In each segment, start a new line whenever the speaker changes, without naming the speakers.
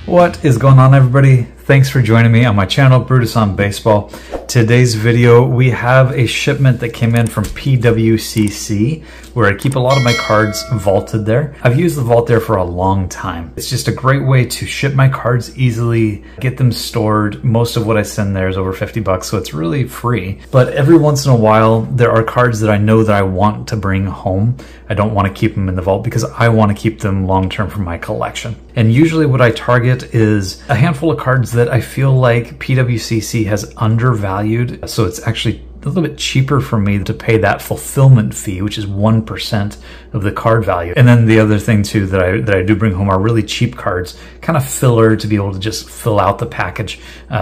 What is going on, everybody? Thanks for joining me on my channel, Brutus on Baseball. Today's video, we have a shipment that came in from PWCC, where I keep a lot of my cards vaulted there. I've used the vault there for a long time. It's just a great way to ship my cards easily, get them stored. Most of what I send there is over 50 bucks, so it's really free. But every once in a while, there are cards that I know that I want to bring home. I don't want to keep them in the vault because I want to keep them long-term for my collection. And usually what I target is a handful of cards that I feel like PWCC has undervalued. So it's actually a little bit cheaper for me to pay that fulfillment fee, which is 1% of the card value. And then the other thing too that I do bring home are really cheap cards, kind of filler to be able to just fill out the package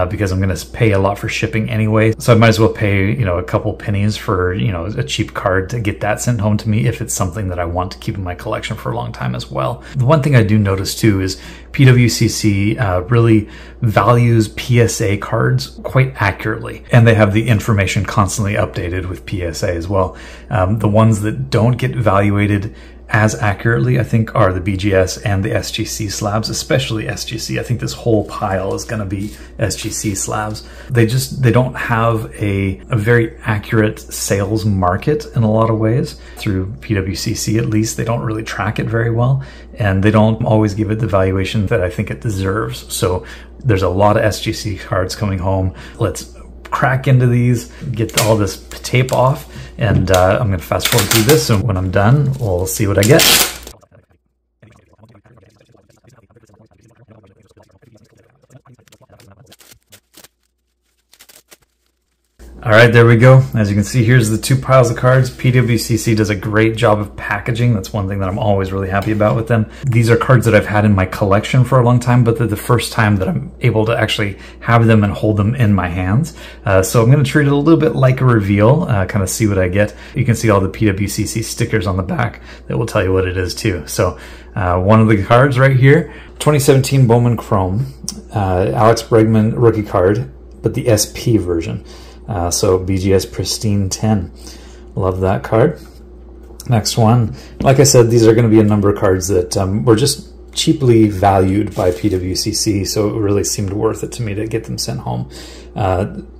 because I'm going to pay a lot for shipping anyway. So I might as well pay, you know, a couple pennies for, you know, a cheap card to get that sent home to me if it's something that I want to keep in my collection for a long time as well. The one thing I do notice too is PWCC really values PSA cards quite accurately, and they have the information constantly updated with PSA as well. The ones that don't get evaluated as accurately, I think, are the BGS and the SGC slabs, especially SGC. I think this whole pile is going to be SGC slabs. They don't have a very accurate sales market in a lot of ways. Through PWCC, at least, they don't really track it very well, and they don't always give it the valuation that I think it deserves. So there's a lot of SGC cards coming home. Let's crack into these, get all this tape off, and I'm going to fast forward through this, and when I'm done, we'll see what I get. All right, there we go. As you can see, here's the two piles of cards. PWCC does a great job of packaging. That's one thing that I'm always really happy about with them. These are cards that I've had in my collection for a long time, but they're the first time that I'm able to actually have them and hold them in my hands. So I'm going to treat it a little bit like a reveal, kind of see what I get. You can see all the PWCC stickers on the back that will tell you what it is too. So one of the cards right here, 2017 Bowman Chrome, Alex Bregman rookie card, but the SP version. So BGS Pristine 10. Love that card. Next one. Like I said, these are going to be a number of cards that were just cheaply valued by PWCC, so it really seemed worth it to me to get them sent home.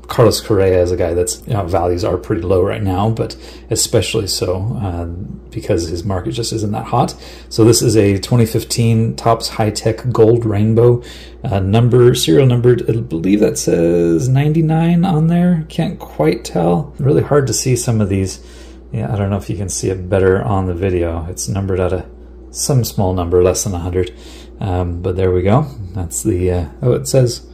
Carlos Correa is a guy that's, you know, values are pretty low right now, but especially so because his market just isn't that hot. So this is a 2015 Topps High Tech Gold Rainbow, serial numbered. I believe that says 99 on there. Can't quite tell. Really hard to see some of these. Yeah, I don't know if you can see it better on the video. It's numbered out of some small number, less than 100. But there we go. That's the, oh, it says,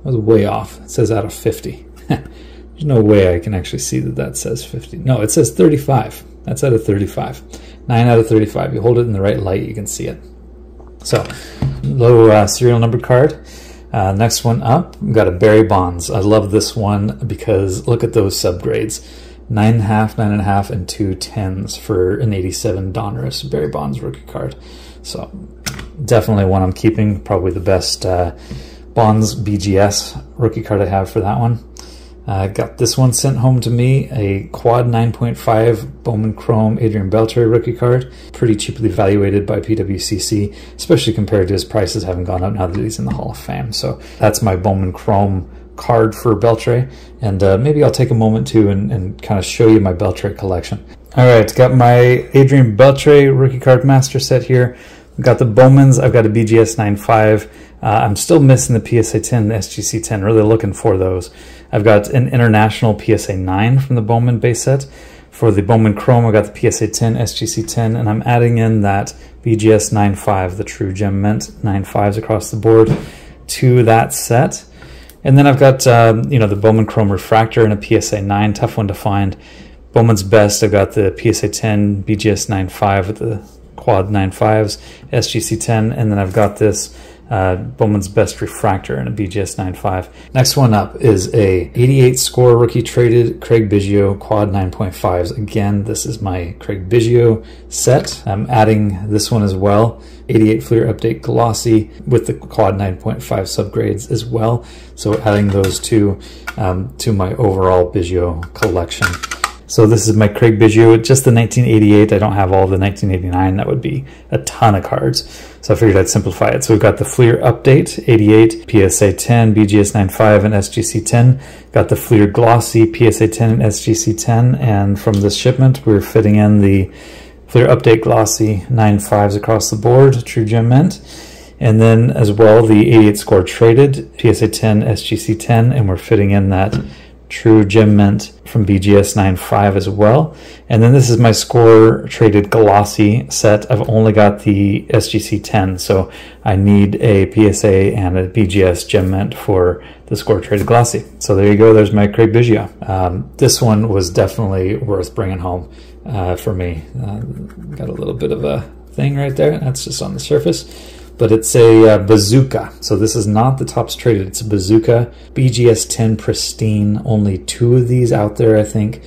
I was way off. It says out of 50. There's no way I can actually see that that says 50. No, it says 35. That's out of 35. 9 out of 35. You hold it in the right light, you can see it. So, low serial number card. Next one up, we've got a Barry Bonds. I love this one because look at those subgrades. 9.5, 9.5, and 2 10s for an 87 Donruss Barry Bonds rookie card. So, definitely one I'm keeping. Probably the best Bonds BGS rookie card I have for that one. Got this one sent home to me, a quad 9.5 Bowman Chrome Adrian Beltre rookie card. Pretty cheaply evaluated by PWCC, especially compared to his prices having gone up now that he's in the Hall of Fame. So that's my Bowman Chrome card for Beltre, and maybe I'll take a moment too and kind of show you my Beltre collection. All right, got my Adrian Beltre rookie card master set here. I've got the Bowmans, I've got a BGS 9.5. I'm still missing the PSA 10, the SGC 10, really looking for those. I've got an international PSA 9 from the Bowman base set. For the Bowman Chrome, I've got the PSA 10, SGC 10, and I'm adding in that BGS 9.5, the True Gem Mint 9.5s across the board to that set. And then I've got, you know, the Bowman Chrome Refractor and a PSA 9, tough one to find. Bowman's Best, I've got the PSA 10, BGS 9.5 with the quad 9.5s, SGC 10, and then I've got this Bowman's Best Refractor and a BGS 9.5. Next one up is a 88 score rookie traded Craig Biggio quad 9.5s. Again, this is my Craig Biggio set. I'm adding this one as well. 88 Fleer Update Glossy with the quad 9.5 subgrades as well. So adding those two to my overall Biggio collection. So this is my Craig Biggio, just the 1988. I don't have all the 1989. That would be a ton of cards. So I figured I'd simplify it. So we've got the Fleer Update 88, PSA 10, BGS 95, and SGC 10. Got the Fleer Glossy PSA 10 and SGC 10. And from this shipment, we're fitting in the Fleer Update Glossy 95s across the board, True Gem Mint. And then as well, the 88 score traded, PSA 10, SGC 10, and we're fitting in that True Gem Mint from BGS 95 as well. And then this is my score traded Glossy set. I've only got the SGC 10, so I need a PSA and a BGS Gem Mint for the score traded Glossy. So there you go, there's my Craig Biggio. This one was definitely worth bringing home for me. Got a little bit of a thing right there, that's just on the surface. But it's a Bazooka. So this is not the tops traded, it's a Bazooka. BGS 10 Pristine, only 2 of these out there, I think.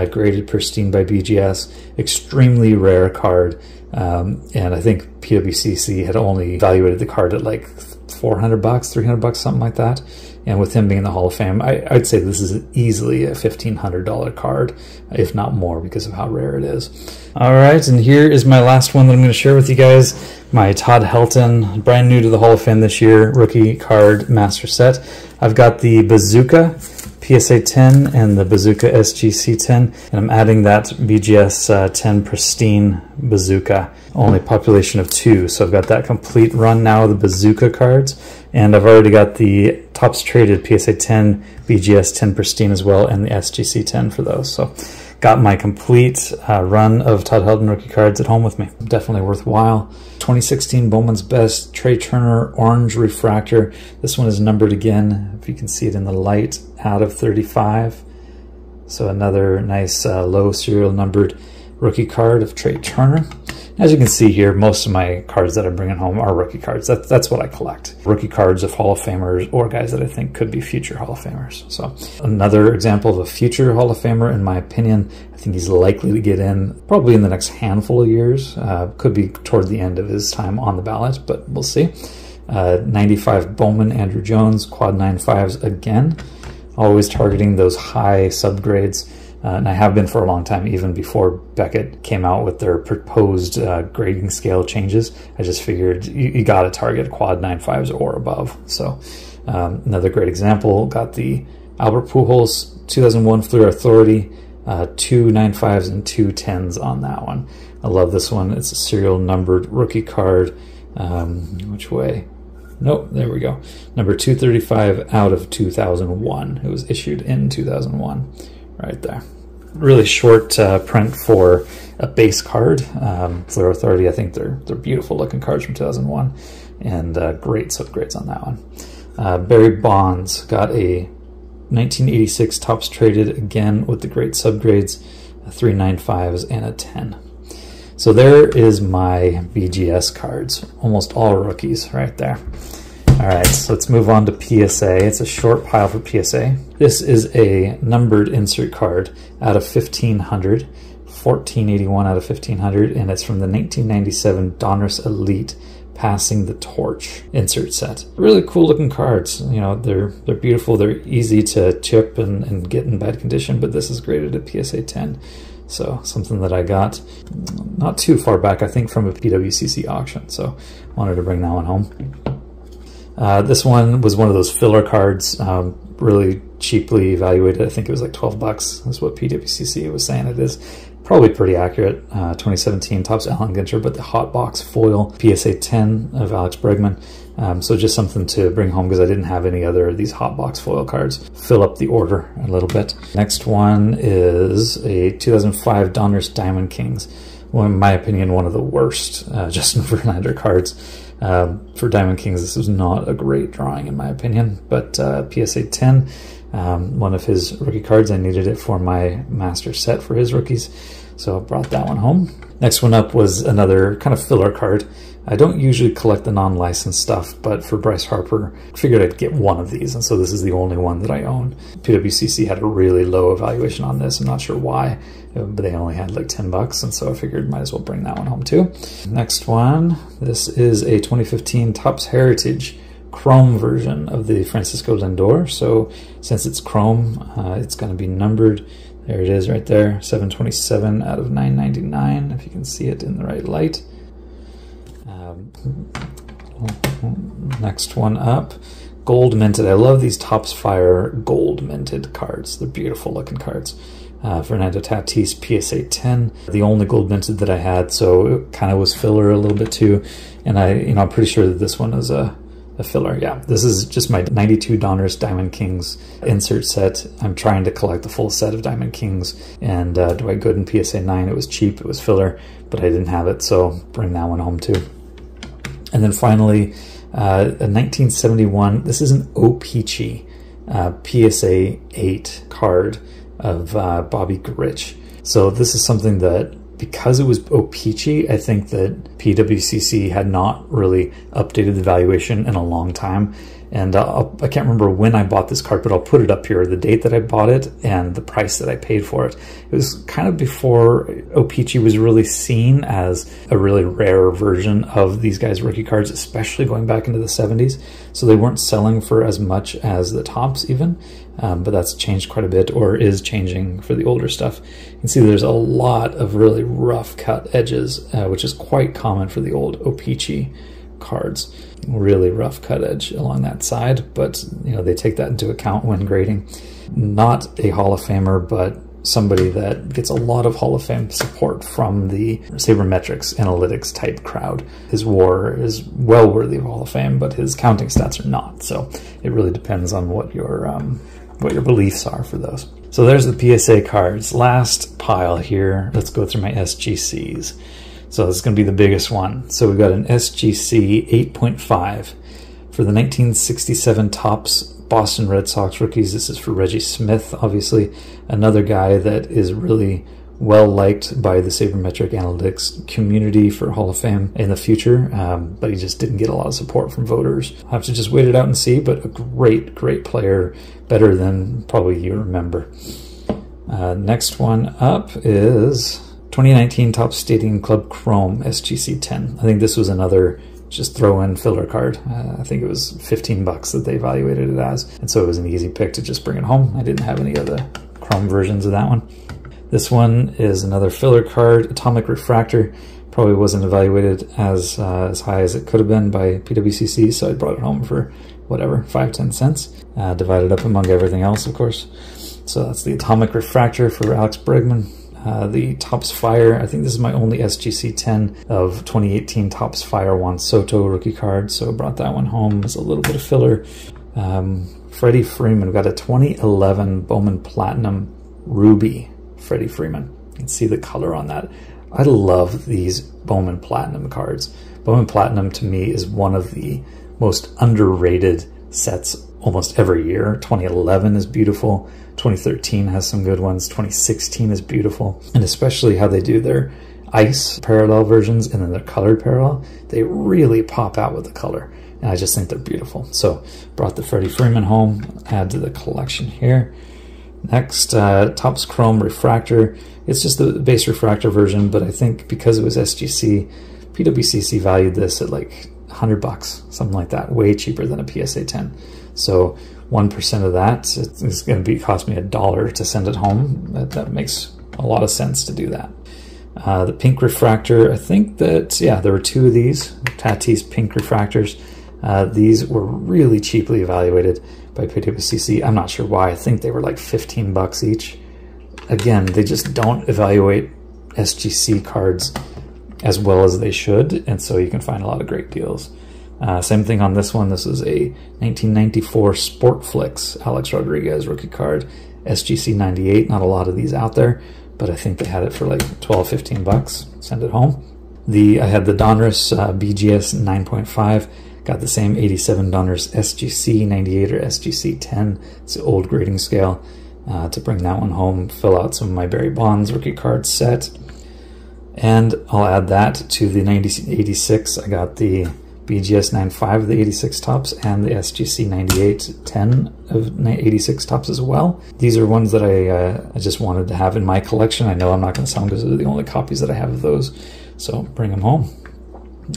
Graded Pristine by BGS. Extremely rare card. And I think PWCC had only evaluated the card at like $400, $300, something like that. And with him being in the Hall of Fame, I'd say this is easily a $1,500 card, if not more, because of how rare it is. All right, and here is my last one that I'm going to share with you guys. My Todd Helton, brand new to the Hall of Fame this year, rookie card master set. I've got the Bazooka PSA 10 and the Bazooka SGC 10, and I'm adding that BGS 10 Pristine Bazooka. Only population of 2, so I've got that complete run now of the Bazooka cards, and I've already got the tops traded PSA 10, BGS 10 Pristine as well, and the SGC 10 for those. So got my complete run of Todd Helton rookie cards at home with me. Definitely worthwhile. 2016 Bowman's Best Trey Turner Orange Refractor. This one is numbered again, if you can see it in the light, out of 35. So another nice low serial numbered rookie card of Trey Turner. As you can see here, most of my cards that I'm bringing home are rookie cards. That's what I collect. Rookie cards of Hall of Famers or guys that I think could be future Hall of Famers. So another example of a future Hall of Famer, in my opinion. I think he's likely to get in probably in the next handful of years. Could be toward the end of his time on the ballot, but we'll see. 95 Bowman Andrew Jones, quad 9.5s again. Always targeting those high subgrades. And I have been for a long time, even before Beckett came out with their proposed grading scale changes. I just figured you got to target quad 9.5s or above. So another great example, got the Albert Pujols 2001 Fleer Authority, 2 9.5s and 2 10s on that one. I love this one. It's a serial numbered rookie card. Which way? Nope, there we go. Number 235 out of 2001. It was issued in 2001. Right there. Really short print for a base card. Fleer Authority, I think they're beautiful looking cards from 2001, and great subgrades on that one. Barry Bonds got a 1986 tops traded again with the great subgrades, 3 9.5s and a 10. So there is my BGS cards, almost all rookies right there. All right, so let's move on to PSA. It's a short pile for PSA. This is a numbered insert card out of 1,500, 1481 out of 1,500, and it's from the 1997 Donruss Elite Passing the Torch insert set. Really cool looking cards. You know, they're beautiful. They're easy to chip and get in bad condition, but this is graded at PSA 10. So something that I got not too far back, I think, from a PWCC auction. So wanted to bring that one home. This one was one of those filler cards, really cheaply evaluated. I think it was like $12. That's what PWCC was saying it is. Probably pretty accurate. 2017 Topps Allen Ginter, but the hot box foil PSA 10 of Alex Bregman. So just something to bring home because I didn't have any other of these hot box foil cards. Fill up the order a little bit. Next one is a 2005 Donruss Diamond Kings. Well, in my opinion, one of the worst Justin Verlander cards. For Diamond Kings, this was not a great drawing in my opinion, but PSA 10, one of his rookie cards. I needed it for my master set for his rookies, so I brought that one home. Next one up was another kind of filler card. I don't usually collect the non-licensed stuff, but for Bryce Harper, I figured I'd get one of these, and so this is the only one that I own. PWCC had a really low evaluation on this. I'm not sure why, but they only had like $10, and so I figured might as well bring that one home too. Next one, this is a 2015 Topps Heritage Chrome version of the Francisco Lindor. So since it's Chrome, it's going to be numbered. There it is right there, 727 out of 999, if you can see it in the right light. Next one up, gold minted. I love these Topps Fire gold minted cards. They're beautiful looking cards. Fernando Tatis PSA 10, the only gold minted that I had, so it kind of was filler a little bit too. And I'm pretty sure that this one is a filler. Yeah, this is just my 92 Donruss Diamond Kings insert set. I'm trying to collect the full set of Diamond Kings, and Dwight Gooden PSA 9. It was cheap, it was filler, but I didn't have it, so bring that one home too. And then finally, a 1971, this is an O-Peachy PSA 8 card of Bobby Grich. So this is something that, because it was O-Peachy, I think that PWCC had not really updated the valuation in a long time. And I can't remember when I bought this card, but I'll put it up here, the date that I bought it and the price that I paid for it. It was kind of before O-Peachy was really seen as a really rare version of these guys' rookie cards, especially going back into the 70s. So they weren't selling for as much as the Topps even, but that's changed quite a bit, or is changing for the older stuff. You can see there's a lot of really rough cut edges, which is quite common for the old O-Peachy cards. Really rough cut edge along that side, but they take that into account when grading. Not a Hall of Famer, but somebody that gets a lot of Hall of Fame support from the sabermetrics analytics type crowd. His WAR is well worthy of Hall of Fame, but his counting stats are not. So it really depends on what your beliefs are for those. So there's the PSA cards. Last pile here. Let's go through my SGCs. So this is going to be the biggest one. So we've got an SGC 8.5 for the 1967 Topps Boston Red Sox rookies. This is for Reggie Smith, obviously, another guy that is really well liked by the sabermetric analytics community for Hall of Fame in the future, but he just didn't get a lot of support from voters. I'll have to just wait it out and see, but a great player, better than probably you remember. Next one up is 2019 Topps Stadium Club Chrome SGC 10. I think this was another just throw in filler card. I think it was 15 bucks that they evaluated it as, and so it was an easy pick to just bring it home. I didn't have any of the Chrome versions of that one. This one is another filler card, Atomic Refractor. Probably wasn't evaluated as high as it could have been by PWCC, so I brought it home for whatever, 5-10 cents, divided up among everything else, of course. So that's the Atomic Refractor for Alex Bregman. The Topps Fire, I think this is my only SGC 10 of 2018 Topps Fire Juan Soto rookie card, so I brought that one home as a little bit of filler. Freddie Freeman, we've got a 2011 Bowman Platinum Ruby Freddie Freeman. You can see the color on that. I love these Bowman Platinum cards. Bowman Platinum to me is one of the most underrated sets almost every year. 2011 is beautiful. 2013 has some good ones. 2016 is beautiful. And especially how they do their ice parallel versions and then their colored parallel. They really pop out with the color. And I just think they're beautiful. So brought the Freddie Freeman home, add to the collection here. Next, Topps Chrome Refractor. It's just the base refractor version, but I think because it was SGC, PWCC valued this at like 100 bucks, something like that, way cheaper than a PSA 10. So 1% of that is going to cost me $1 to send it home. That makes a lot of sense to do that. The pink refractor, I think that, yeah, there were two of these, Tatis pink refractors. These were really cheaply evaluated by PWCC. I'm not sure why. I think they were like 15 bucks each. Again, they just don't evaluate SGC cards as well as they should, and so you can find a lot of great deals. Same thing on this one. This is a 1994 Sportflix Alex Rodriguez rookie card, SGC 98. Not a lot of these out there, but I think they had it for like 12-15 bucks. Send it home. I had the Donruss BGS 9.5. Got the same 87 Donruss SGC 98 or SGC 10. It's the old grading scale. To bring that one home, fill out some of my Barry Bonds rookie card set. And I'll add that to the 86. I got the BGS 9.5 of the 86 Topps and the SGC 98-10 of 86 Topps as well. These are ones that I just wanted to have in my collection. I know I'm not going to sell them because they're the only copies that I have of those. So bring them home.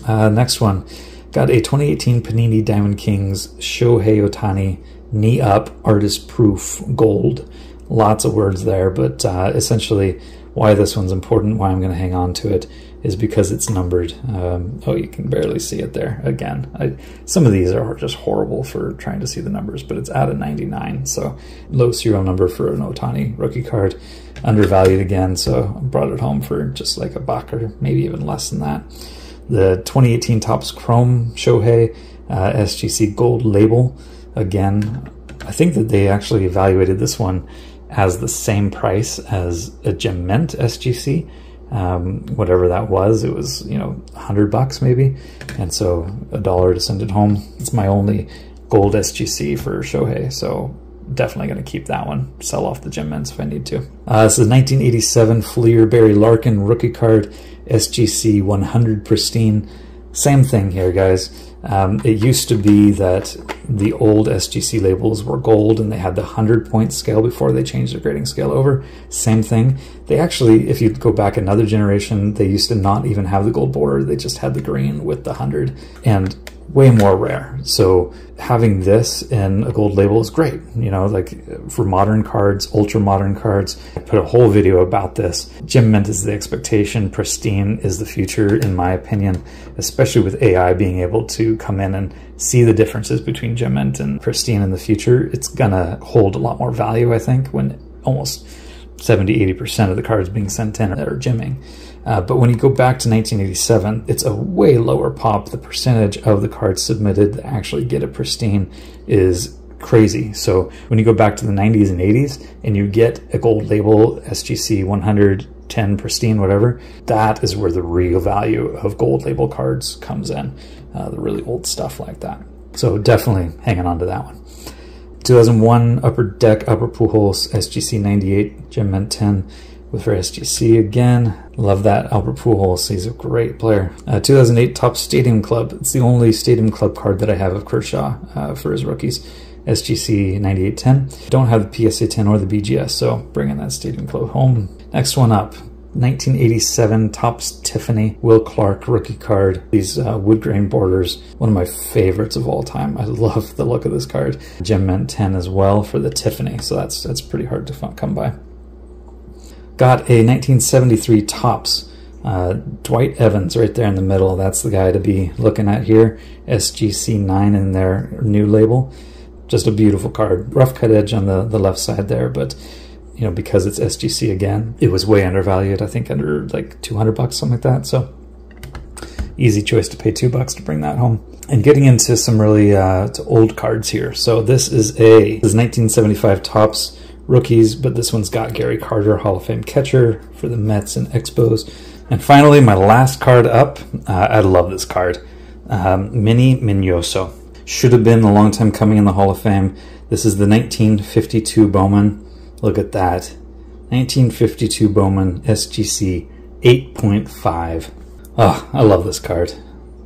Next one. Got a 2018 Panini Diamond Kings Shohei Ohtani knee up artist proof gold. Lots of words there, but essentially why this one's important, why I'm going to hang on to it, is because it's numbered. Oh, you can barely see it there. Again, some of these are just horrible for trying to see the numbers, but it's out of 99, so low serial number for an Ohtani rookie card. Undervalued again, so I brought it home for just like $1 or maybe even less than that. The 2018 Topps Chrome Shohei SGC Gold label. Again, I think that they actually evaluated this one as the same price as a Gem Mint SGC. Whatever that was, it was, you know, $100 maybe, and so $1 to send it home. It's my only gold SGC for Shohei, so definitely going to keep that one. Sell off the Gem Mints if I need to. This is 1987 Fleer Barry Larkin rookie card, SGC 100 pristine. Same thing here, guys. It used to be that the old SGC labels were gold and they had the 100-point scale before they changed their grading scale over. Same thing. They actually, if you go back another generation, they used to not even have the gold border. They just had the green with the 100, and way more rare. So having this in a gold label is great. You know, like for modern cards, ultra modern cards. I put a whole video about this. Gem Mint is the expectation. Pristine is the future, in my opinion, especially with AI being able to come in and see the differences between Gem Mint and pristine in the future. It's gonna hold a lot more value, I think, when almost 70–80% of the cards being sent in are gemming. But when you go back to 1987, it's a way lower pop. The percentage of the cards submitted that actually get a pristine is crazy. So when you go back to the 90s and 80s and you get a gold label, SGC 110 pristine, whatever, that is where the real value of gold label cards comes in, the really old stuff like that. So definitely hanging on to that one. 2001 Upper Deck Upper Pujols SGC 98 Gem Mint 10 with for SGC again. Love that Albert Pujols. He's a great player. 2008 Topps Stadium Club. It's the only Stadium Club card that I have of Kershaw for his rookies. SGC 9810. Don't have the PSA 10 or the BGS, so bringing that Stadium Club home. Next one up. 1987 Topps Tiffany Will Clark rookie card. These wood grain borders, one of my favorites of all time. I love the look of this card. Gem Mint 10 as well for the Tiffany, so that's pretty hard to come by. Got a 1973 Topps Dwight Evans right there in the middle. That's the guy to be looking at here. SGC 9 in their new label. Just a beautiful card. Rough cut edge on the left side there, but you know, because it's SGC again, it was way undervalued. I think under like $200, something like that. So easy choice to pay $2 to bring that home. And getting into some really old cards here. So this is 1975 Topps rookies, but this one's got Gary Carter, Hall of Fame catcher for the Mets and Expos. And finally, my last card up. I love this card. Mini Minoso. Should have been a long time coming in the Hall of Fame. This is the 1952 Bowman. Look at that. 1952 Bowman SGC 8.5. Oh, I love this card.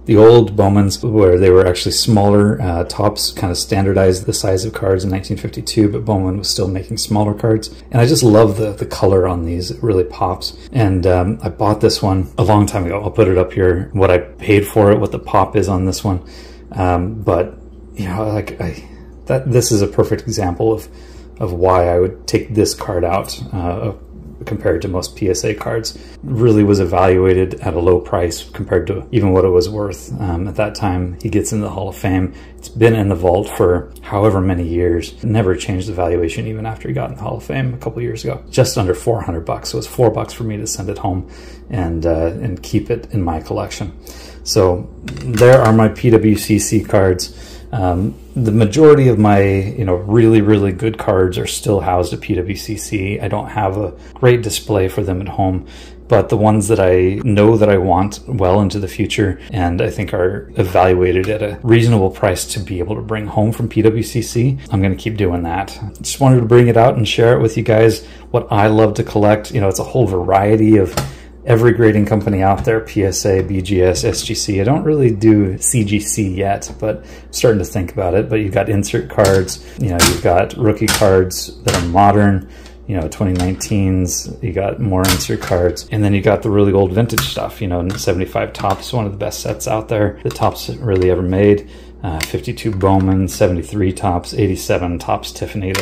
The old Bowmans, where they were actually smaller, Topps kind of standardized the size of cards in 1952, but Bowman was still making smaller cards. And I just love the color on these. It really pops. And I bought this one a long time ago. I'll put it up here, what I paid for it, what the pop is on this one. But, you know, like this is a perfect example of why I would take this card out compared to most PSA cards. Really was evaluated at a low price compared to even what it was worth at that time. He gets into the Hall of Fame. It's been in the vault for however many years. Never changed the valuation even after he got in the Hall of Fame a couple years ago. Just under $400. So it's $4 for me to send it home and keep it in my collection. So there are my PWCC cards. The majority of my, really, really good cards are still housed at PWCC. I don't have a great display for them at home, but the ones that I know that I want well into the future and I think are evaluated at a reasonable price to be able to bring home from PWCC, I'm going to keep doing that. Just wanted to bring it out and share it with you guys, what I love to collect. It's a whole variety of every grading company out there, PSA, BGS, SGC. I don't really do CGC yet, but I'm starting to think about it. But you've got insert cards, you've got rookie cards that are modern, 2019s, you got more insert cards. And then you got the really old vintage stuff, 75 Topps, one of the best sets out there that Topps really ever made. 52 Bowman, 73 Topps, 87 Topps Tiffany.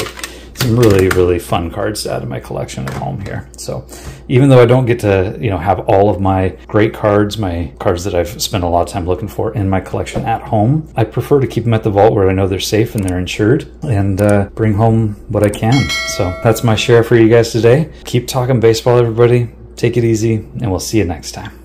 Some really, really fun cards to add to my collection at home here. So even though I don't get to, have all of my great cards, my cards that I've spent a lot of time looking for in my collection at home, I prefer to keep them at the vault where I know they're safe and they're insured, and bring home what I can. So that's my share for you guys today. Keep talking baseball, everybody. Take it easy, and we'll see you next time.